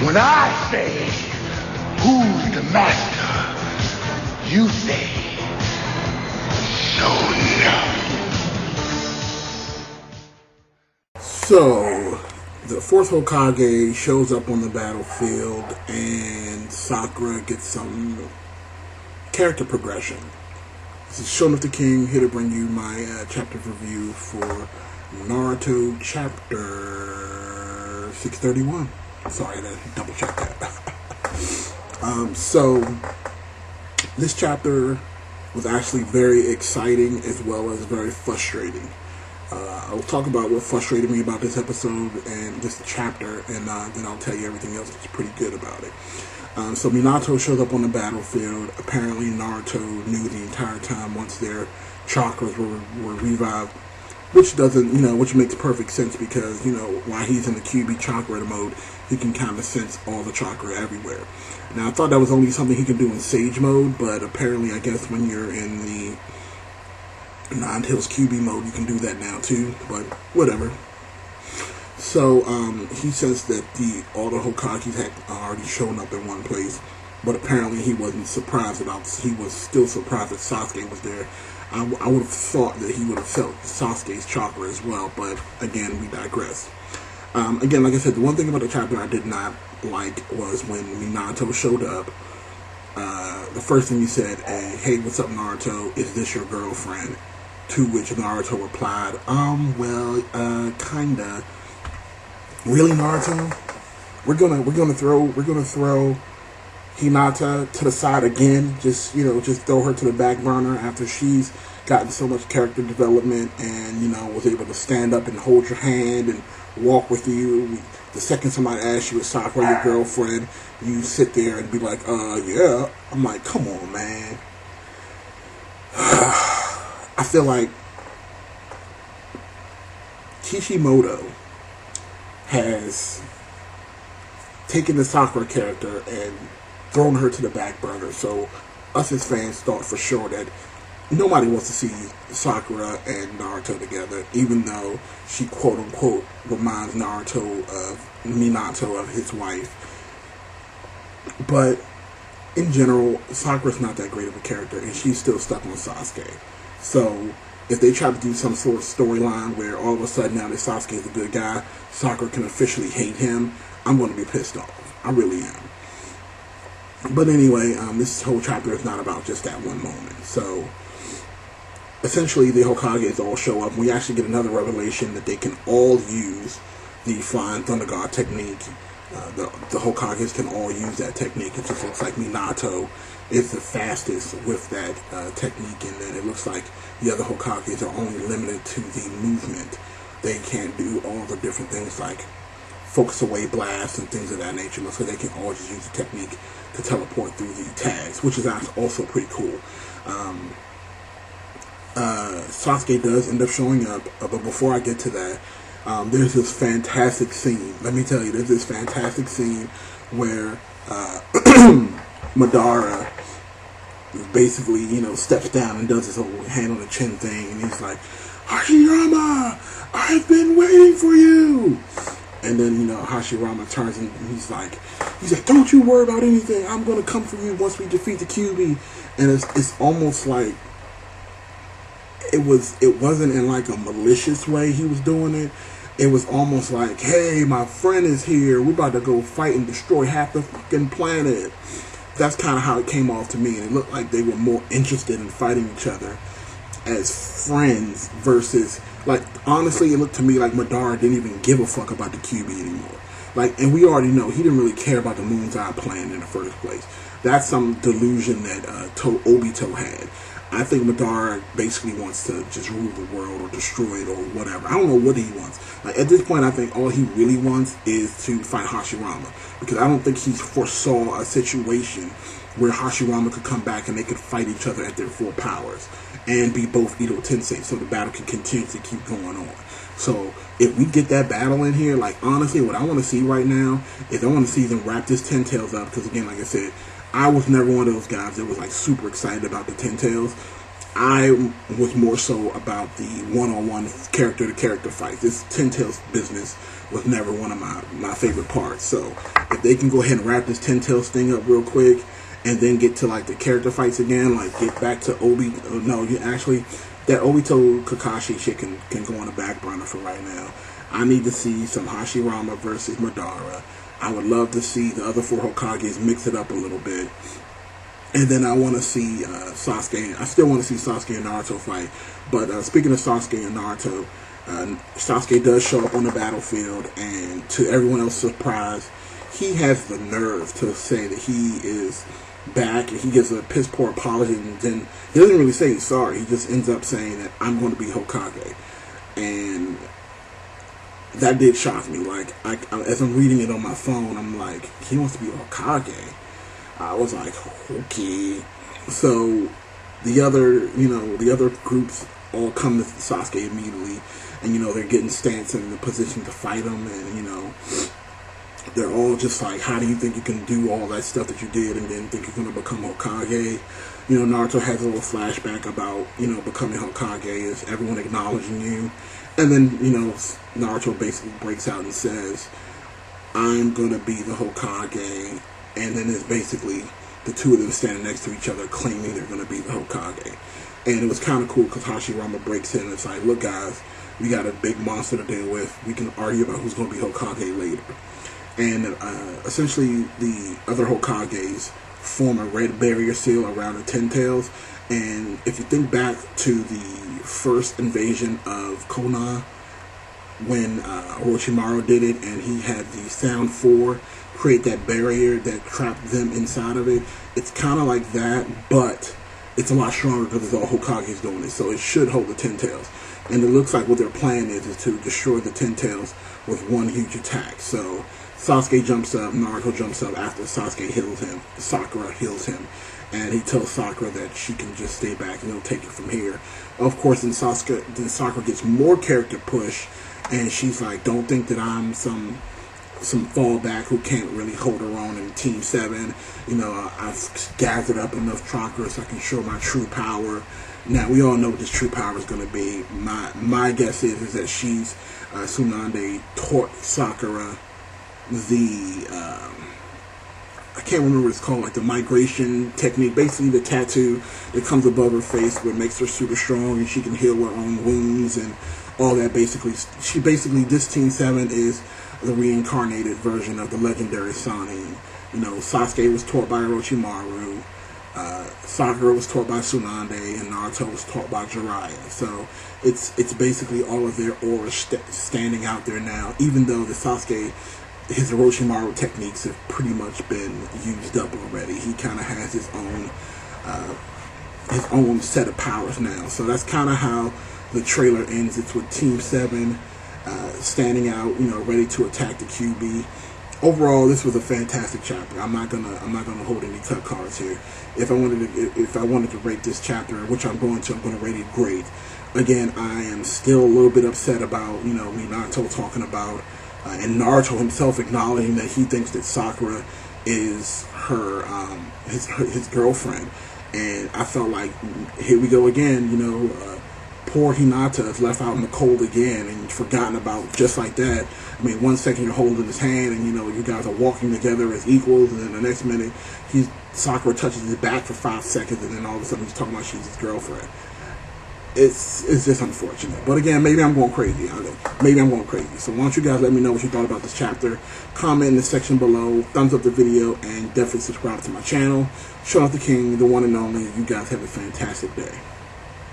When I say, who's the master? You say, no. So, the fourth Hokage shows up on the battlefield, and Sakura gets some character progression. This is Shonen of the King, here to bring you my chapter review for Naruto chapter 631. Sorry, I had to double check that. So, this chapter was actually very exciting as well as very frustrating. I'll talk about what frustrated me about this episode and this chapter, and then I'll tell you everything else that's pretty good about it. So Minato shows up on the battlefield. Apparently Naruto knew the entire time once their chakras were revived, which which makes perfect sense because, while he's in the QB chakra mode, he can kind of sense all the chakra everywhere. Now, I thought that was only something he can do in Sage mode, but apparently, I guess when you're in the Nine Tails QB mode, you can do that now too, but whatever. So, he says that all the Hokages had already shown up in one place, but apparently he wasn't surprised he was still surprised that Sasuke was there. I would have thought that he would have felt Sasuke's chakra as well, but again, we digress. Again, like I said, the one thing about the chapter I did not like was when Minato showed up. The first thing he said, hey, what's up, Naruto? Is this your girlfriend? To which Naruto replied, kinda. Really, Naruto? We're gonna throw Hinata to the side again. Just throw her to the back burner after she's gotten so much character development and was able to stand up and hold your hand and walk with you. The second somebody asks you, is Sakura your girlfriend? You sit there and be like, yeah. I'm like, come on, man. I feel like Kishimoto has taken the Sakura character and thrown her to the back burner. So us as fans thought for sure that nobody wants to see Sakura and Naruto together, even though she quote unquote reminds Minato of his wife. But in general, Sakura's not that great of a character, and she's still stuck on Sasuke. So if they try to do some sort of storyline where all of a sudden now that Sasuke is a good guy, Sakura can officially hate him, I'm going to be pissed off. I really am. But anyway, this whole chapter is not about just that one moment. So essentially, the Hokages all show up. We actually get another revelation that they can all use the Flying Thunder God technique. The Hokages can all use that technique. It just looks like Minato is the fastest with that technique, and then it looks like the other Hokages are only limited to the movement. They can't do all the different things like focus away blasts and things of that nature. So they can all just use the technique to teleport through the tags, which is also pretty cool. Sasuke does end up showing up, but before I get to that, there's this fantastic scene. Let me tell you, there's this fantastic scene where Madara basically, steps down and does this whole hand on the chin thing, and he's like, Hashirama, I've been waiting for you. And then, Hashirama turns and he's like, don't you worry about anything. I'm going to come for you once we defeat the QB. And it's almost like it wasn't in like a malicious way he was doing it. It was almost like, hey, my friend is here. We're about to go fight and destroy half the fucking planet. That's kind of how it came off to me. And it looked like they were more interested in fighting each other as friends versus, like, honestly, it looked to me like Madara didn't even give a fuck about the QB anymore. Like, and we already know he didn't really care about the Moon's Eye plan in the first place. That's some delusion that Obito had. I think Madara basically wants to just rule the world or destroy it or whatever. I don't know what he wants. Like, at this point, I think all he really wants is to fight Hashirama, because I don't think he foresaw a situation where Hashirama could come back and they could fight each other at their full powers and be both Edo Tensei, so the battle can continue to keep going on. So if we get that battle in here, like, honestly, what I want to see right now is I want to see them wrap this Ten Tails up, because again, like I said, I was never one of those guys that was like super excited about the Ten Tails. I was more so about the one-on-one character-to-character fight. This Ten Tails business was never one of my favorite parts. So if they can go ahead and wrap this Ten Tails thing up real quick, and then get to like the character fights again, like get back to that Obito Kakashi shit can go on the back burner for right now. I need to see some Hashirama versus Madara. I would love to see the other 4 Hokages mix it up a little bit. And then I want to see Sasuke. I still want to see Sasuke and Naruto fight. But speaking of Sasuke and Naruto, Sasuke does show up on the battlefield, and to everyone else's surprise, he has the nerve to say that he is back, and he gives a piss poor apology, and then he doesn't really say he's sorry. He just ends up saying that I'm going to be Hokage, and that did shock me. Like, as I'm reading it on my phone, I'm like, he wants to be Hokage. I was like, okay. So the other groups all come to Sasuke immediately, and they're getting stance in the position to fight him, and they're all just like, how do you think you can do all that stuff that you did and then think you're going to become Hokage? Naruto has a little flashback about, becoming Hokage, is everyone acknowledging you. And then, Naruto basically breaks out and says, I'm going to be the Hokage. And then it's basically the two of them standing next to each other claiming they're going to be the Hokage. And it was kind of cool because Hashirama breaks in and it's like, look guys, we got a big monster to deal with. We can argue about who's going to be Hokage later. And essentially, the other Hokages form a red barrier seal around the Ten Tails. And if you think back to the first invasion of Konoha, when Orochimaru did it, and he had the Sound 4 create that barrier that trapped them inside of it, it's kind of like that, but it's a lot stronger because it's all Hokages doing it. So it should hold the Ten Tails. And it looks like what their plan is to destroy the Ten Tails with one huge attack. So Sasuke jumps up, Naruto jumps up after Sasuke heals him. Sakura heals him, and he tells Sakura that she can just stay back and he'll take it from here. Of course, then Sakura gets more character push, and she's like, don't think that I'm some fallback who can't really hold her own in Team 7. I've gathered up enough chakra so I can show my true power. Now, we all know what this true power is going to be. My guess is that she's, Tsunade taught Sakura the, I can't remember what it's called, like the migration technique, basically the tattoo that comes above her face what makes her super strong and she can heal her own wounds and all that. Basically, this Team 7 is the reincarnated version of the legendary Sannin. Sasuke was taught by Orochimaru, Sakura was taught by Tsunade, and Naruto was taught by Jiraiya. So it's basically all of their auras standing out there now, even though the Sasuke, his Orochimaru techniques have pretty much been used up already. He kind of has his own set of powers now. So that's kind of how the trailer ends. It's with Team 7 standing out, ready to attack the QB. Overall, this was a fantastic chapter. I'm not gonna hold any cut cards here. If I wanted to rate this chapter, which I'm going to rate it great. Again, I am still a little bit upset about Minato talking about and Naruto himself acknowledging that he thinks that Sakura is his girlfriend, and I felt like here we go again. Poor Hinata is left out in the cold again and forgotten about just like that. I mean, 1 second you're holding his hand and you guys are walking together as equals, and then the next minute Sakura touches his back for 5 seconds, and then all of a sudden he's talking about she's his girlfriend. It's just unfortunate. But again, maybe I'm going crazy. So why don't you guys let me know what you thought about this chapter. Comment in the section below. Thumbs up the video. And definitely subscribe to my channel. Shout out the king, the one and only. You guys have a fantastic day.